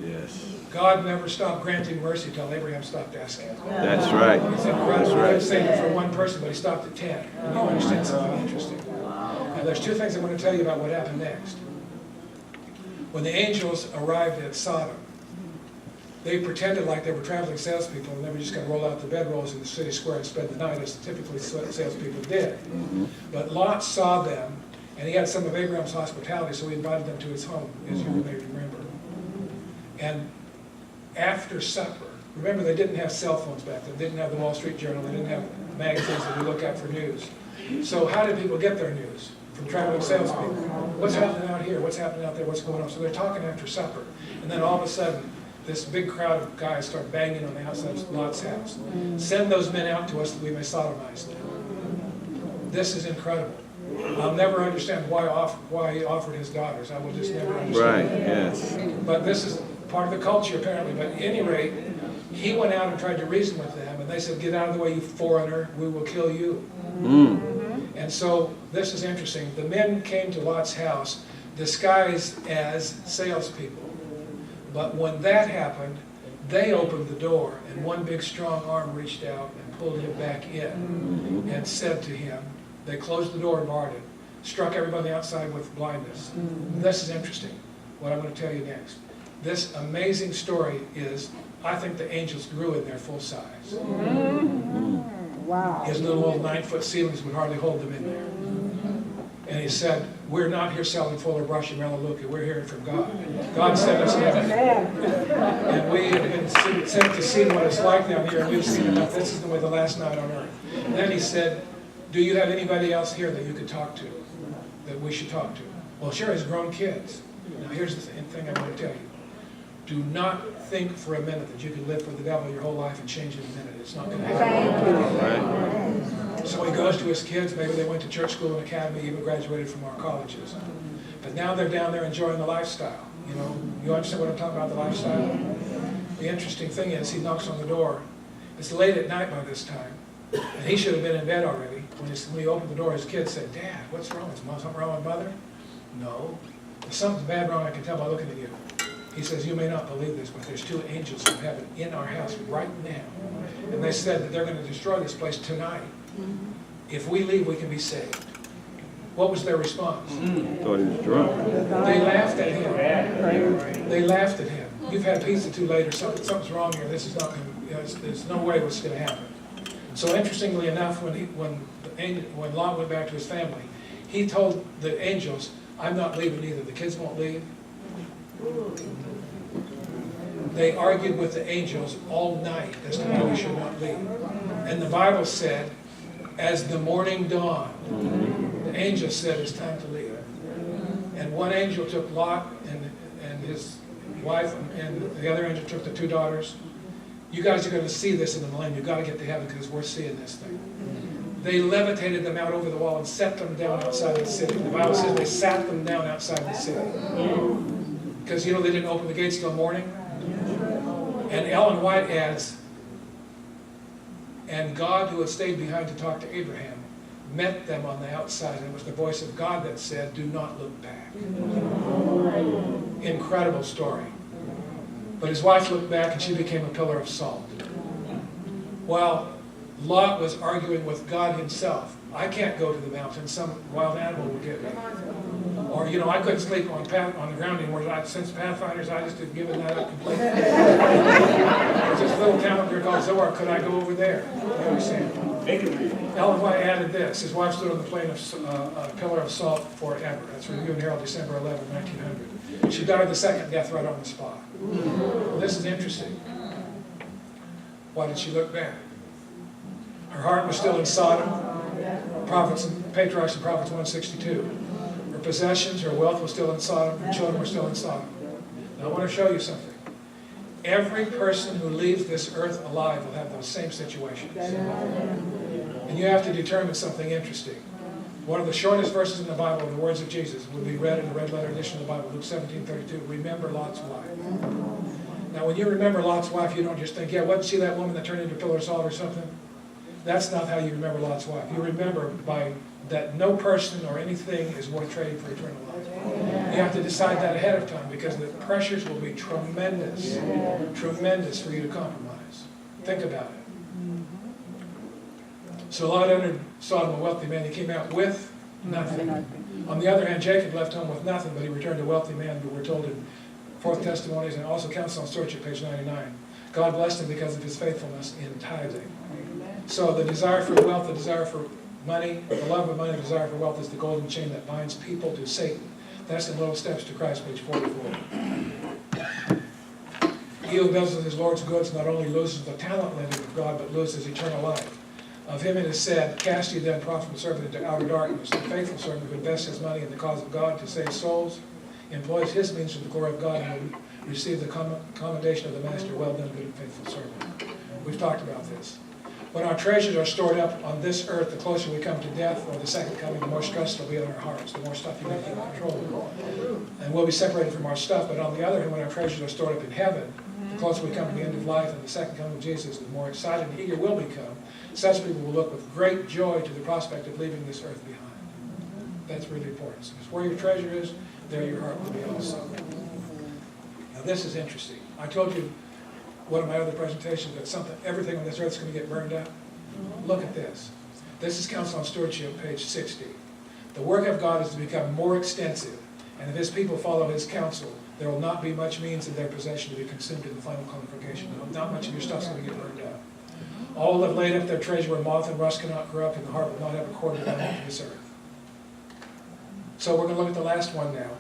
Yes.
God never stopped granting mercy until Abraham stopped asking.
That's right.
He said,
That's
he
right.
could save it for one person, but he stopped at 10. And you understand something interesting. Now, there's 2 things I want to tell you about what happened next. When the angels arrived at Sodom, they pretended like they were traveling salespeople, and they were just going to roll out the bedrolls in the city square and spend the night, as typically salespeople did. But Lot saw them, and he had some of Abraham's hospitality, so he invited them to his home, as you may remember. And after supper, remember they didn't have cell phones back then, they didn't have the Wall Street Journal, they didn't have magazines that we look at for news. So how did people get their news? From traveling salespeople. What's happening out here? What's happening out there? What's going on? So they're talking after supper. And then all of a sudden, this big crowd of guys start banging on the outside of Lot's house. Send those men out to us that we may sodomize them. This is incredible. I'll never understand why he offered his daughters. I will just never understand.
Right, yes.
But this is part of the culture apparently. But at any rate, he went out and tried to reason with them, and they said, "Get out of the way, you foreigner, we will kill you." And so this is interesting. The men came to Lot's house disguised as salespeople. But when that happened, they opened the door, and one big strong arm reached out and pulled him back in and said to him, they closed the door and barred it, struck everybody outside with blindness. This is interesting, what I'm going to tell you next. This amazing story is, I think the angels grew in their full size.
Wow.
His little old 9-foot ceilings would hardly hold them in there. And he said, "We're not here selling Fuller Brush and Melaleuca. We're hearing from God. God sent us here." And we have been sent to see what it's like down here, and we've seen enough. This is the way the last night on earth. And then he said, "Do you have anybody else here that you could talk to, that we should talk to?" Well, sure, his grown kids. Now here's the thing I'm going to tell you. Do not think for a minute that you can live for the devil your whole life and change in a minute. It's not going to happen.
Right.
So he goes to his kids. Maybe they went to church school and academy, even graduated from our colleges. But now they're down there enjoying the lifestyle. You know, you understand what I'm talking about, the lifestyle? The interesting thing is, he knocks on the door. It's late at night by this time, and he should have been in bed already. When he opened the door, his kid said, "Dad, what's wrong? Is something wrong with Mother?" "No. There's something bad wrong, I can tell by looking at you." He says, "You may not believe this, but there's 2 angels from heaven in our house right now. And they said that they're going to destroy this place tonight. If we leave, we can be saved." What was their response?
Thought he was drunk.
They laughed at him. They laughed at him. "You've had pizza too late, or something's wrong here. This is not going to, there's no way what's going to happen." So interestingly enough, when Lot went back to his family, he told the angels, "I'm not leaving either. The kids won't leave." They argued with the angels all night as to why we should not leave. And the Bible said, as the morning dawned, the angel said, "It's time to leave." And one angel took Lot and his wife, and the other angel took the 2 daughters. "You guys are going to see this in the millennium. You've got to get to heaven because we're seeing this thing." They levitated them out over the wall and set them down outside the city. The Bible says they sat them down outside the city. Because, you know, they didn't open the gates till morning. And Ellen White adds, "And God, who had stayed behind to talk to Abraham, met them on the outside. And it was the voice of God that said, 'Do not look back.'" Incredible story. But his wife looked back and she became a pillar of salt. While Lot was arguing with God himself, "I can't go to the mountain. Some wild animal will get me." Or, you know, "I couldn't sleep on the ground anymore. Since Pathfinders, I just have given that up completely." There's this little town up here called Zoar. Could I go over there? You understand? Ellen White added this. His wife stood on the plain of a pillar of salt forever. That's Review and Herald, December 11, 1900. She died the second death right on the spot. Well, this is interesting. Why did she look back? Her heart was still in Sodom. Patriarchs and Prophets 162. Her possessions, her wealth was still in Sodom. Her children were still in Sodom. Now I want to show you something. Every person who leaves this earth alive will have those same situations. And you have to determine something interesting. One of the shortest verses in the Bible, the words of Jesus, will be read in the red letter edition of the Bible, Luke 17:32. Remember Lot's wife. Now when you remember Lot's wife, you don't just think, "Yeah, wasn't she that woman that turned into a pillar of salt or something?" That's not how you remember Lot's wife. You remember by that no person or anything is worth trading for eternal life. You have to decide that ahead of time because the pressures will be tremendous, tremendous for you to compromise. Think about it. So Lot entered Sodom a wealthy man. He came out with nothing. On the other hand, Jacob left home with nothing, but he returned a wealthy man, but we're told in Fourth Testimonies, and also Counsel on Stewardship, page 99. God blessed him because of his faithfulness in tithing. So the desire for wealth, the desire for money, the love of money, the desire for wealth is the golden chain that binds people to Satan. That's in Little Steps to Christ, page 44. He who builds with his Lord's goods not only loses the talent lending of God, but loses eternal life. Of him it is said, cast ye then profitable servant into outer darkness. The faithful servant who invests his money in the cause of God to save souls, employs his means for the glory of God, and will receive the commendation of the master. Well done, good and faithful servant. We've talked about this. When our treasures are stored up on this earth, the closer we come to death or the second coming, the more stress will be on our hearts, the more stuff you make you control. And we'll be separated from our stuff. But on the other hand, when our treasures are stored up in heaven, the closer we come to the end of life and the second coming of Jesus, the more excited and eager we'll become. Such people will look with great joy to the prospect of leaving this earth behind. That's really important. So where your treasure is, there your heart will be also. Now this is interesting. I told you one of my other presentations that everything on this earth is going to get burned up. Look at this. This is Counsel on Stewardship, page 60. The work of God is to become more extensive, and if his people follow his counsel, there will not be much means in their possession to be consumed in the final conflagration. Not much of your stuff is going to get burned up. All have laid up their treasure where moth and rust cannot corrupt, and the heart will not have a cord to bind to this earth. So we're going to look at the last one now.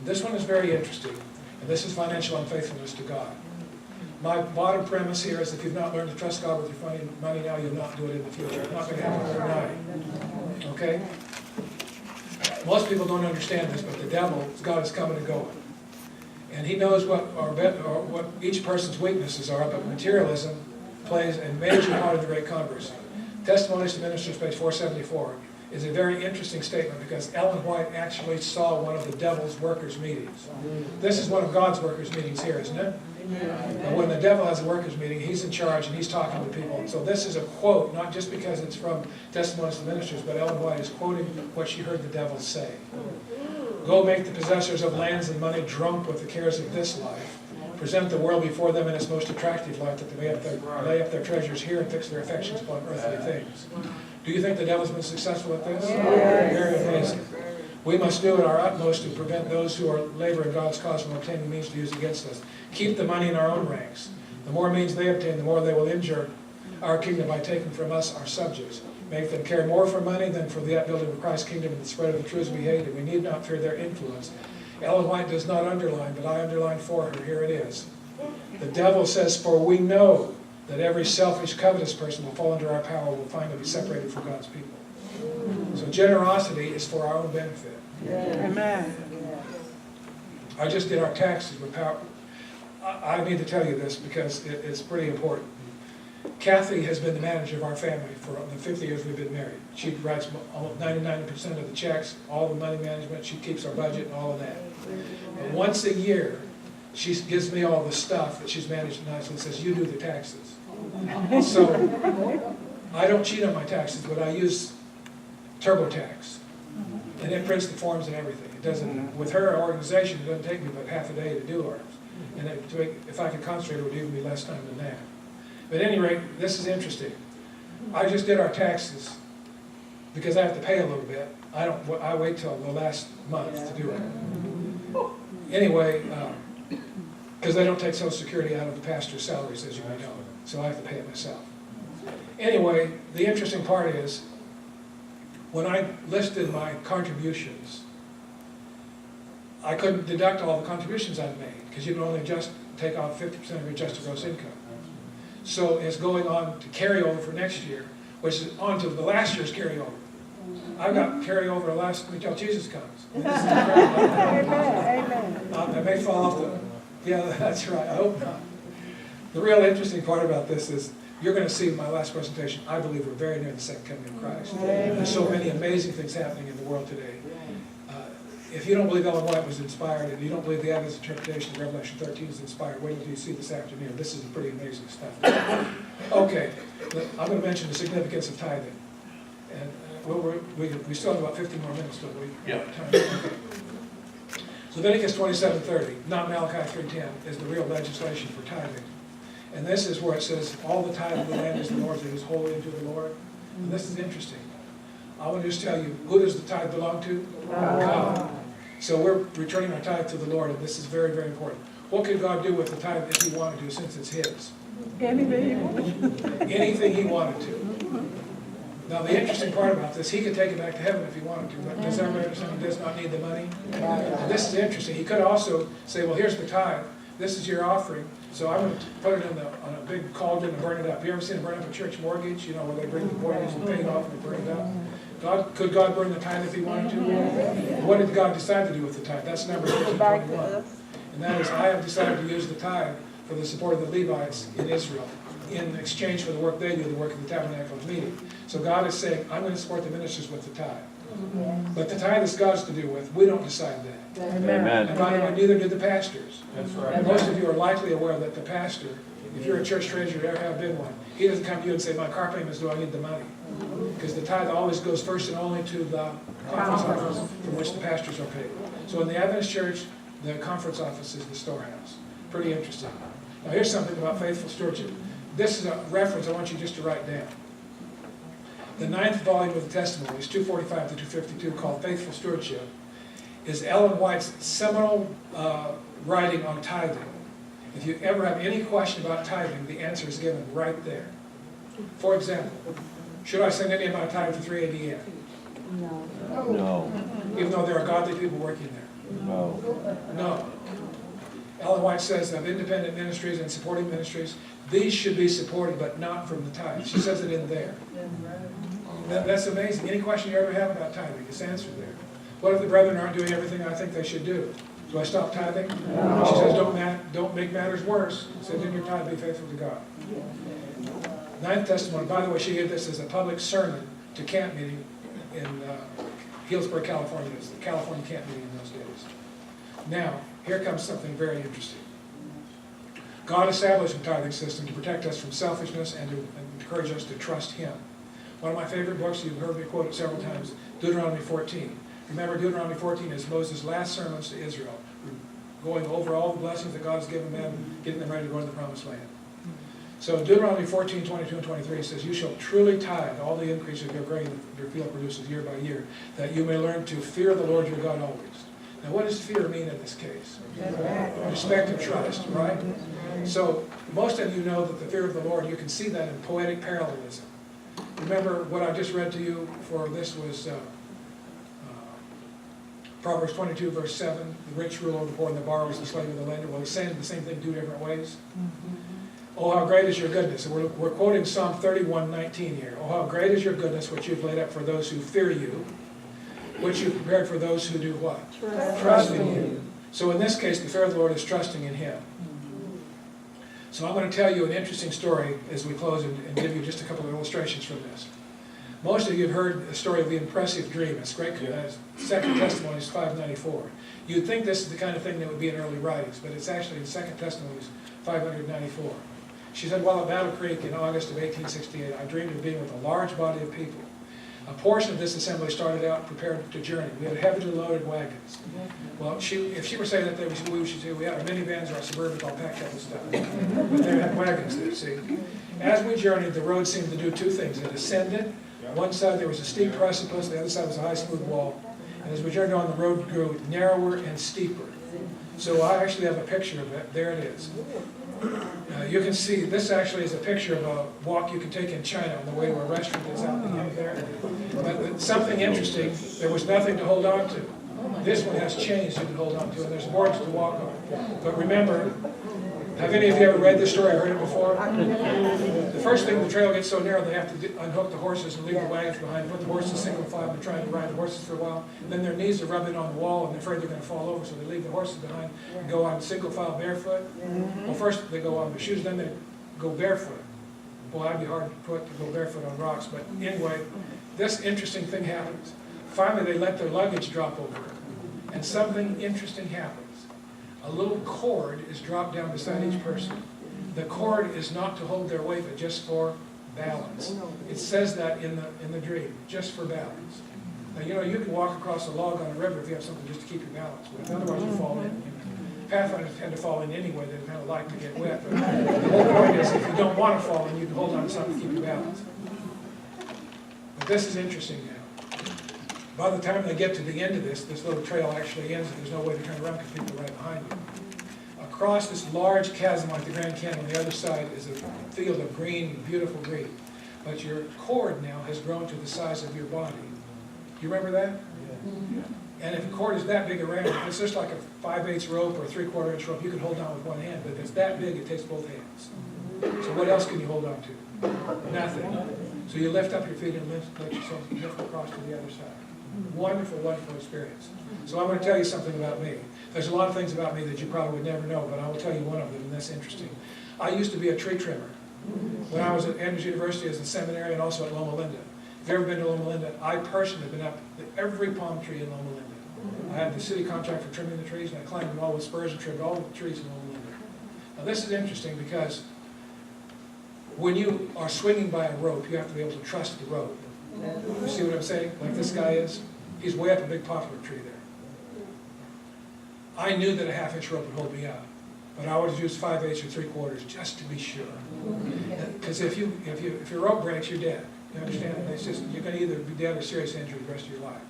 This one is very interesting, and this is financial unfaithfulness to God. My bottom premise here is if you've not learned to trust God with your money now, you'll not do it in the future. It's not going to happen overnight. Okay? Most people don't understand this, but the devil, God is coming and going. And he knows what each person's weaknesses are, but materialism plays a major part of the great controversy. Testimonies to Ministers, page 474, is a very interesting statement because Ellen White actually saw one of the devil's workers' meetings. This is one of God's workers' meetings here, isn't it? But when the devil has a workers' meeting, he's in charge and he's talking to people. And so this is a quote, not just because it's from Testimonies to Ministers, but Ellen White is quoting what she heard the devil say. Go make the possessors of lands and money drunk with the cares of this life. Present the world before them in its most attractive light, that they may lay up their treasures here and fix their affections upon earthly things. Do you think the devil's been successful at this? Yes. Very amazing. We must do our utmost to prevent those who are laboring God's cause from obtaining means to use against us. Keep the money in our own ranks. The more means they obtain, the more they will injure our kingdom by taking from us our subjects. Make them care more for money than for the upbuilding of Christ's kingdom and the spread of the truths we hate, and we need not fear their influence. Ellen White does not underline, but I underline for her. Here it is. The devil says, for we know that every selfish, covetous person will fall under our power, will finally be separated from God's people. So generosity is for our own benefit.
Amen.
I just did our taxes with power. I need to tell you this because it's pretty important. Kathy has been the manager of our family for the 50 years we've been married. She writes almost 99% of the checks, all the money management. She keeps our budget and all of that. But once a year, she gives me all the stuff that she's managed nicely and says, you do the taxes. So I don't cheat on my taxes, but I use TurboTax. And it prints the forms and everything. It doesn't, with her organization, it doesn't take me but half a day to do ours. And if I could concentrate, it would even be less time than that. But at any rate, this is interesting. I just did our taxes because I have to pay a little bit. I wait till the last month to do it. Anyway, because they don't take Social Security out of the pastor's salaries, as you may know. So I have to pay it myself. Anyway, the interesting part is, when I listed my contributions, I couldn't deduct all the contributions I've made, because you can only take off 50% of your adjusted gross income. So it's going on to carryover for next year, which is on to the last year's carryover. I've got carryover until Jesus comes.
Amen.
I may fall off that's right, I hope not. The real interesting part about this is, you're going to see in my last presentation, I believe we're very near the second coming of Christ. There's so many amazing things happening in the world today. If you don't believe Ellen White was inspired, and you don't believe the Adventist interpretation of Revelation 13 is inspired, wait until you see this afternoon. This is pretty amazing stuff. Okay, I'm going to mention the significance of tithing. And we still have about 15 more minutes, don't we?
Yeah.
Leviticus 27:30, not Malachi 3:10, is the real legislation for tithing. And this is where it says, all the tithe of the land is the Lord's, it is holy unto the Lord. And this is interesting. I want to just tell you, who does the tithe belong to? God. So we're returning our tithe to the Lord, and this is very, very important. What could God do with the tithe if he wanted to, since it's his?
Anything.
Anything he wanted to. Now, the interesting part about this, he could take it back to heaven if he wanted to, but does everybody understand he does not need the money? And this is interesting. He could also say, well, here's the tithe. This is your offering, so I'm going to put it on a big cauldron and burn it up. You ever seen them burn up a church mortgage? You know, where they bring the mortgage and pay it off and burn it up? Could God burn the tithe if he wanted to? What did God decide to do with the tithe? That's Numbers 15:21. And that is, I have decided to use the tithe for the support of the Levites in Israel, in exchange for the work they do, the work of the tabernacle of meeting. So God is saying, I'm going to support the ministers with the tithe. But the tithe is God's to do with. We don't decide that.
Amen.
And by the way, neither do the pastors.
That's right.
And most of you are likely aware that the pastor, if you're a church treasurer, or ever have been one, he doesn't come to you and say, my car payments, do I need the money? Because the tithe always goes first and only to the conference office from which the pastors are paid. So in the Adventist church, the conference office is the storehouse. Pretty interesting. Now here's something about faithful stewardship. This is a reference I want you just to write down. The 9th volume of the Testimonies, 245 to 252, called Faithful Stewardship, is Ellen White's seminal writing on tithing. If you ever have any question about tithing, the answer is given right there. For example, should I send any of my tithe to 3ADN?
No.
Even though there are godly people working there?
No.
No. Ellen White says of independent ministries and supporting ministries, these should be supported, but not from the tithe. She says it in there. That's amazing. Any question you ever have about tithing, it's answered there. What if the brethren aren't doing everything I think they should do? Do I stop tithing? No. She says, don't make matters worse. She says, in your tithe, be faithful to God. 9th testimony, by the way, she did this as a public sermon to camp meeting in Healdsburg, California. It was the California camp meeting in those days. Now, here comes something very interesting. God established a tithing system to protect us from selfishness and to encourage us to trust Him. One of my favorite books, you've heard me quote it several times, Deuteronomy 14. Remember, Deuteronomy 14 is Moses' last sermons to Israel, going over all the blessings that God has given them, getting them ready to go to the promised land. So Deuteronomy 14, 22 and 23 says, you shall truly tithe all the increase of your grain that your field produces year by year, that you may learn to fear the Lord your God always. Now what does fear mean in this case? Respect and trust, right? So most of you know that the fear of the Lord, you can see that in poetic parallelism. Remember what I just read to you for this was Proverbs 22, verse 7, the rich rule over the poor and the borrower is the slave of the lender. Well, he's saying the same thing two different ways. Oh, how great is your goodness. And we're quoting Psalm 31:19 here. Oh, how great is your goodness, which you've laid up for those who fear you, which you've prepared for those who do what? Trust in you. So in this case, the fear of the Lord is trusting in Him. So I'm going to tell you an interesting story as we close and give you just a couple of illustrations from this. Most of you have heard the story of the impressive dream. It's great. 2 Testimonies 594. You'd think this is the kind of thing that would be in early writings, but it's actually in 2 Testimonies 594. She said, while at Battle Creek in August of 1868, I dreamed of being with a large body of people. A portion of this assembly started out prepared to journey. We had heavily loaded wagons. Well, if she were saying that, we should say we had our minivans or our Suburbans all packed up with stuff. But they had wagons there, see. As we journeyed, the road seemed to do two things. It ascended. One side there was a steep precipice, the other side was a high smooth wall. And as we journeyed on, the road grew narrower and steeper. So I actually have a picture of it. There it is. You can see, this actually is a picture of a walk you can take in China on the way to a restaurant that's out in the end there. But something interesting, there was nothing to hold on to. This one has chains you can hold on to, and there's boards to walk on. But remember, have any of you ever read this story or heard it before? The first thing, the trail gets so narrow they have to unhook the horses and leave the wagons behind, put the horses in single file, and try to ride the horses for a while. And then their knees are rubbing on the wall and they're afraid they're going to fall over, so they leave the horses behind and go on single file barefoot. Well, first they go on their shoes, then they go barefoot. Well, that'd be hard to put to go barefoot on rocks, but anyway, this interesting thing happens. Finally, they let their luggage drop over it, and something interesting happens. A little cord is dropped down beside each person. The cord is not to hold their weight, but just for balance. It says that in the dream, just for balance. Now, you know, you can walk across a log on a river if you have something just to keep your balance with. Otherwise, you fall in. You know. Pathfinders tend to fall in anyway. They kind of like to get wet. But the whole point is, if you don't want to fall in, you can hold on to something to keep your balance. But this is interesting now. By the time they get to the end of this little trail actually ends, and there's no way to turn around because people are right behind you. Across this large chasm like the Grand Canyon, on the other side is a field of green, beautiful green. But your cord now has grown to the size of your body. Do you remember that? And if a cord is that big around, if it's just like a 5/8 rope or a 3/4 inch rope, you can hold on with one hand. But if it's that big, it takes both hands. So what else can you hold on to? Nothing. So you lift up your feet and let yourself lift across to the other side. Wonderful, wonderful experience. So I'm going to tell you something about me. There's a lot of things about me that you probably would never know, but I will tell you one of them, and that's interesting. I used to be a tree trimmer when I was at Andrews University as a seminary and also at Loma Linda. If you've ever been to Loma Linda, I personally have been up to every palm tree in Loma Linda. I had the city contract for trimming the trees, and I climbed them all with spurs and trimmed all the trees in Loma Linda. Now this is interesting because when you are swinging by a rope, you have to be able to trust the rope. You see what I'm saying? Like this guy is. He's way up a big poplar tree there. I knew that a 1/2 inch rope would hold me up, but I always used 5/8 or 3/4 just to be sure. Because if your rope breaks, you're dead. You understand? It's just you're going to either be dead or serious injury the rest of your life.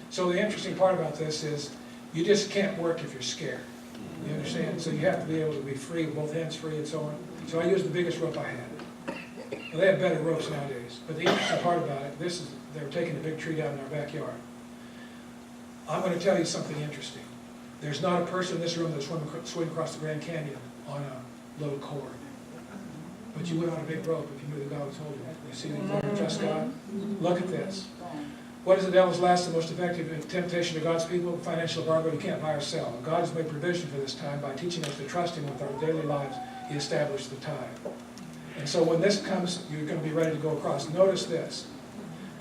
So the interesting part about this is you just can't work if you're scared. You understand? So you have to be able to be free, both hands free and so on. So I used the biggest rope I had. Well, they have better ropes nowadays. But the interesting part about it, they were taking a big tree down in our backyard. I'm going to tell you something interesting. There's not a person in this room that's swing across the Grand Canyon on a little cord. But you would on a big rope if you knew that God was holding it. You see, you learn to trust God. Look at this. What is the devil's last and most effective temptation to God's people? Financial embargo. You can't buy or sell. God has made provision for this time by teaching us to trust Him with our daily lives. He established the tithe. And so when this comes, you're going to be ready to go across. Notice this.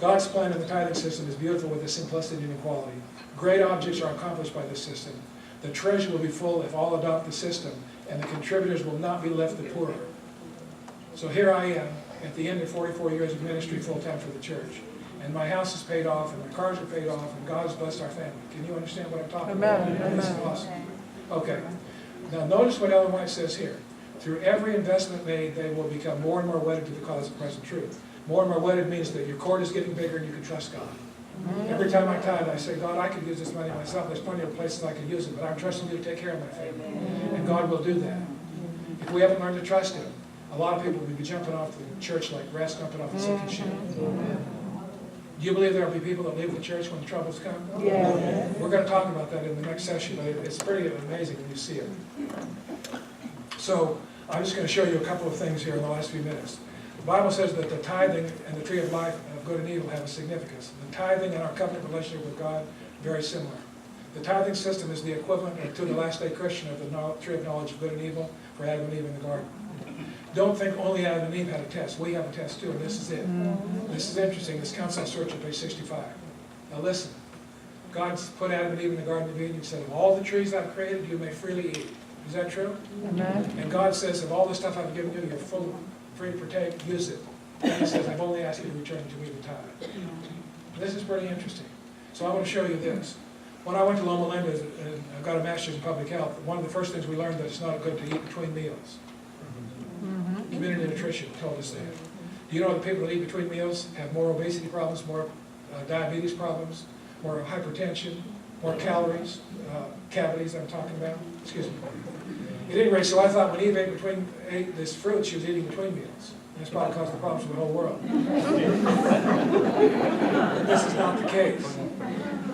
God's plan in the tithing system is beautiful with its simplicity and equality. Great objects are accomplished by this system. The treasure will be full if all adopt the system, and the contributors will not be left the poorer. So here I am, at the end of 44 years of ministry full-time for the church. And my house is paid off, and my cars are paid off, and God's blessed our family. Can you understand what I'm talking about?
Amen.
This is awesome. Okay. Now notice what Ellen White says here. Through every investment made, they will become more and more wedded to the cause of present truth. More and more wedded means that your cord is getting bigger and you can trust God. Every time I tithe, I say, God, I could use this money myself. There's plenty of places I could use it, but I'm trusting you to take care of my family. And God will do that. If we haven't learned to trust Him, a lot of people will be jumping off the church like rats jumping off a sinking ship. Do you believe there will be people that leave the church when the troubles come?
Yeah.
We're going to talk about that in the next session, but it's pretty amazing when you see it. So I'm just going to show you a couple of things here in the last few minutes. The Bible says that the tithing and the tree of life of good and evil have a significance. The tithing and our covenant relationship with God, very similar. The tithing system is the equivalent to the last day Christian of the tree of knowledge of good and evil for Adam and Eve in the garden. Don't think only Adam and Eve had a test. We have a test too, and this is it. This is interesting. This Council Search on page 65. Now listen. God's put Adam and Eve in the Garden of Eden and said, of all the trees I've created, you may freely eat. Is that true?
Amen.
And God says, of all the stuff I've given you, you're free to partake, use it. And He says, I've only asked you to return to me the tithe. This is pretty interesting. So I want to show you this. When I went to Loma Linda and I got a master's in public health, one of the first things we learned that it's not good to eat between meals. Community nutrition told us that. Do you know that people that eat between meals have more obesity problems, more diabetes problems, more hypertension, more calories, cavities I'm talking about? Excuse me. At any rate, so I thought when Eve ate this fruit, she was eating between meals. And that's probably caused the problems for the whole world. This is not the case.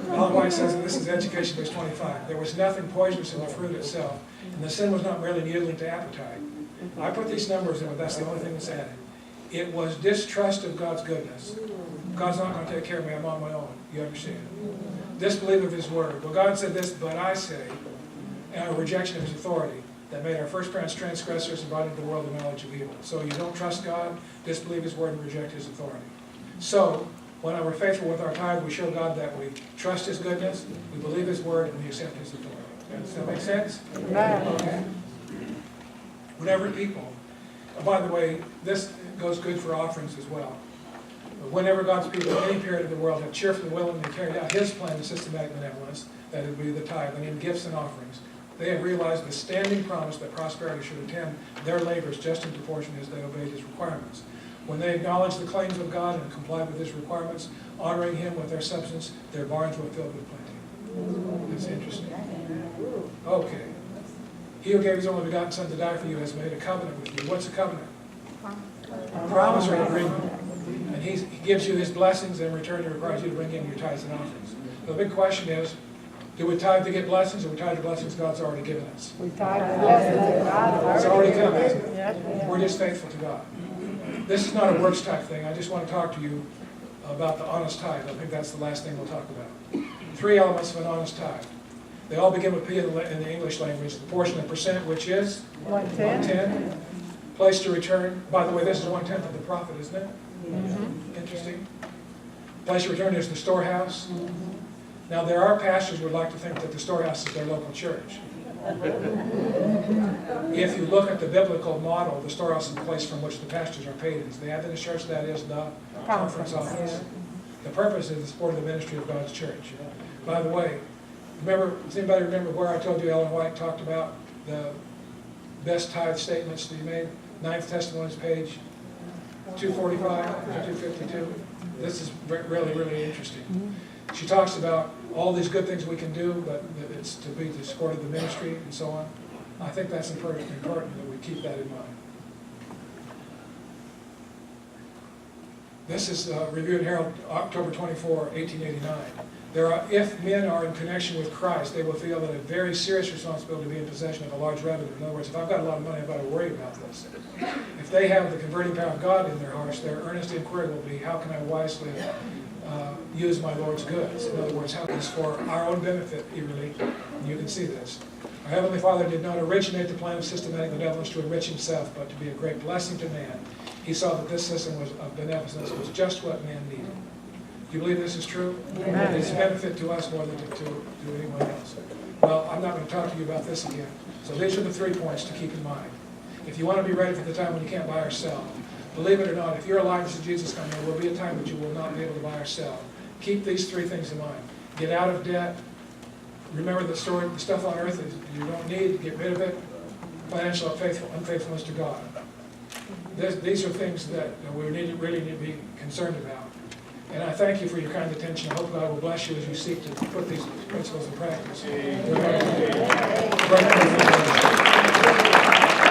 Ellen White says, and this is Education, page 25, there was nothing poisonous in the fruit itself, and the sin was not merely yielding to appetite. I put these numbers in, but that's the only thing that's added. It was distrust of God's goodness. God's not going to take care of me, I'm on my own. You understand? Disbelief of His word. Well, God said this, but I say, and a rejection of His authority, that made our first parents transgressors and brought into the world the knowledge of evil. So you don't trust God, disbelieve His word, and reject His authority. So, when we're faithful with our tithe, we show God that we trust His goodness, we believe His word, and we accept His authority. Does that make sense?
Amen.
Okay. Whenever people, by the way, this goes good for offerings as well. Whenever God's people in any period of the world have cheerfully, willingly carried out His plan of systematic benevolence, that it would be the tithe, and in gifts and offerings, they have realized the standing promise that prosperity should attend their labors just in proportion as they obeyed His requirements. When they acknowledge the claims of God and comply with His requirements, honoring Him with their substance, their barns were filled with plenty. That's interesting. Okay. He who gave His only begotten Son to die for you has made a covenant with you. What's a covenant? A promise or an agreement. And He gives you His blessings, and in return He requires you to bring in your tithes and offerings. The big question is, do we tithe to get blessings, or we tithe to blessings God's already given us?
We tithe to blessings that God
It's already come, hasn't it?
Yes.
We're just faithful to God. This is not a works type thing. I just want to talk to you about the honest tithe. I think that's the last thing we'll talk about. 3 elements of an honest tithe. They all begin with P in the English language. The portion of percent, which is 1/10. Place to return. By the way, this is 1/10 of the profit, isn't it? Interesting. Place to return is the storehouse. Now, there are pastors who would like to think that the storehouse is their local church. If you look at the biblical model, the storehouse is the place from which the pastors are paid. Is the Adventist church, that is the conference office. The purpose is the support of the ministry of God's church. By the way, does anybody remember where I told you Ellen White talked about the best tithe statements that he made? 9th Testimonies, page 245 or 252. This is really, really interesting. She talks about all these good things we can do, but it's to be the support of the ministry and so on. I think that's important that we keep that in mind. This is Review and Herald, October 24, 1889. If men are in connection with Christ, they will feel that a very serious responsibility to be in possession of a large revenue. In other words, if I've got a lot of money, I've got to worry about this. If they have the converting power of God in their hearts, their earnest inquiry will be, how can I wisely use my Lord's goods? In other words, how is for our own benefit, eagerly. You can see this. Our Heavenly Father did not originate the plan of systematic benevolence to enrich Himself, but to be a great blessing to man. He saw that this system of beneficence was just what man needed. Do you believe this is true?
Amen.
It's a benefit to us more than to anyone else. Well, I'm not going to talk to you about this again. So these are the 3 points to keep in mind. If you want to be ready for the time when you can't buy or sell, believe it or not, if you're alive to Jesus coming, there will be a time that you will not be able to buy or sell. Keep these 3 things in mind. Get out of debt. Remember the story, the stuff on earth that you don't need, get rid of it. Financial unfaithfulness to God. These are things that we really need to be concerned about. And I thank you for your kind attention. I hope God will bless you as you seek to put these principles in practice. Amen.